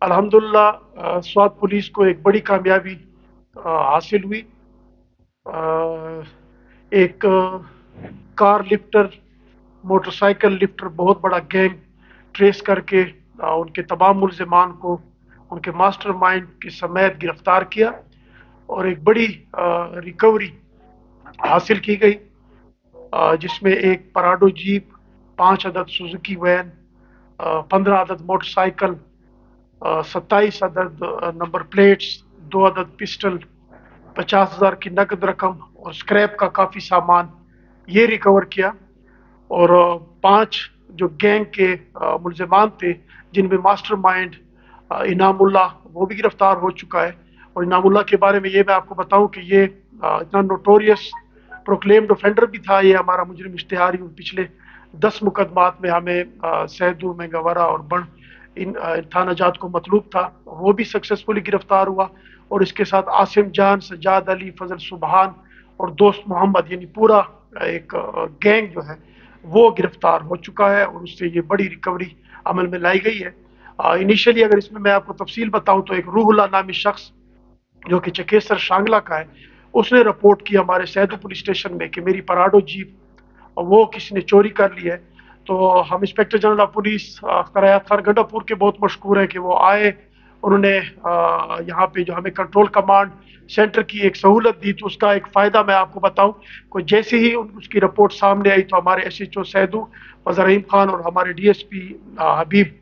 अल्हम्दुलिल्लाह स्वात पुलिस को एक बड़ी कामयाबी हासिल हुई। एक कार लिफ्टर, मोटरसाइकिल लिफ्टर बहुत बड़ा गैंग ट्रेस करके उनके तमाम मुलजिमान को उनके मास्टरमाइंड के समेत गिरफ्तार किया और एक बड़ी रिकवरी हासिल की गई, जिसमें एक पराडो जीप, 5 अदद सुजुकी वैन, 15 अदद मोटरसाइकिल, 27 अदद नंबर प्लेट्स, 2 अदद पिस्टल, 50,000 की नकद रकम और स्क्रैप का काफ़ी सामान ये रिकवर किया। और 5 जो गैंग के मुलजमान थे, जिनमें मास्टरमाइंड इनामुल्ला वो भी गिरफ्तार हो चुका है। और इनामुल्ला के बारे में ये मैं आपको बताऊं कि ये इतना नोटोरियस प्रोक्लेम्ड ऑफेंडर भी था। ये हमारा मुजरिम इश्तिहारी पिछले 10 मुकदमात में हमें सैदू में गवारा और बण इन थाना जात को मतलूब था, वो भी सक्सेसफुली गिरफ्तार हुआ। और इसके साथ आसिम जान, सज्जाद अली, फजल सुबहान और दोस्त मोहम्मद, यानी पूरा एक गैंग जो है वो गिरफ्तार हो चुका है और उससे ये बड़ी रिकवरी अमल में लाई गई है। इनिशियली अगर इसमें मैं आपको तफसील बताऊं तो एक रूहुल्ला नामी शख्स जो कि चकेसर शांगला का है, उसने रिपोर्ट की हमारे सैदू पुलिस स्टेशन में कि मेरी पराडो जीप वो किसी ने चोरी कर ली है। तो हम inspector general of police Akhtar Hayat Khan Gandapur के बहुत मशहूर है कि वो आए, उन्होंने यहाँ पे जो हमें कंट्रोल कमांड सेंटर की एक सहूलत दी। तो उसका एक फ़ायदा मैं आपको बताऊं कि जैसे ही उसकी रिपोर्ट सामने आई तो हमारे SHO सैदू फजल रहीम खान और हमारे DSP हबीब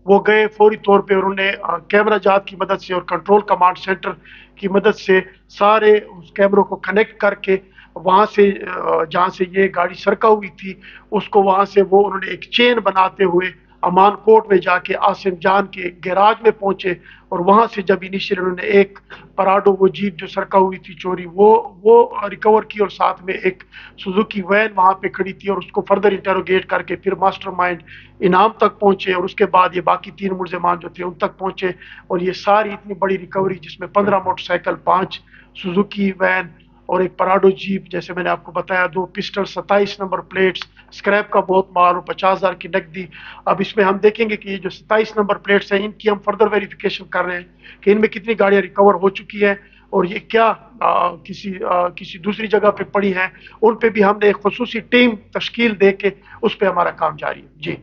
वो गए फौरी तौर पे, उन्होंने कैमरा जात की मदद से और कंट्रोल कमांड सेंटर की मदद से सारे उस कैमरों को कनेक्ट करके वहाँ से जहाँ से ये गाड़ी सरका हुई थी उसको वहाँ से वो उन्होंने एक चेन बनाते हुए अमान कोर्ट में जाके आसिम जान के गैराज में पहुंचे। और वहाँ से जब इनिशियल उन्होंने एक पराडो वो जीप जो सरका हुई थी चोरी वो रिकवर की और साथ में एक सुजुकी वैन वहाँ पे खड़ी थी और उसको फर्दर इंटेरोगेट करके फिर मास्टरमाइंड इनाम तक पहुंचे और उसके बाद ये बाकी 3 मुलजमान जो थे उन तक पहुंचे। और ये सारी इतनी बड़ी रिकवरी जिसमें 15 मोटरसाइकिल, 5 सुजुकी वैन और एक पराडो जीप, जैसे मैंने आपको बताया, 2 पिस्टल, 27 नंबर प्लेट्स, स्क्रैप का बहुत माल और 50,000 की नकदी। अब इसमें हम देखेंगे कि ये जो 27 नंबर प्लेट्स हैं इनकी हम फर्दर वेरिफिकेशन कर रहे हैं कि इनमें कितनी गाड़ियां रिकवर हो चुकी हैं और ये क्या किसी दूसरी जगह पे पड़ी हैं। उन पे भी हमने एक खसूसी टीम तश्कील दे के उस पर हमारा काम जारी है। जी।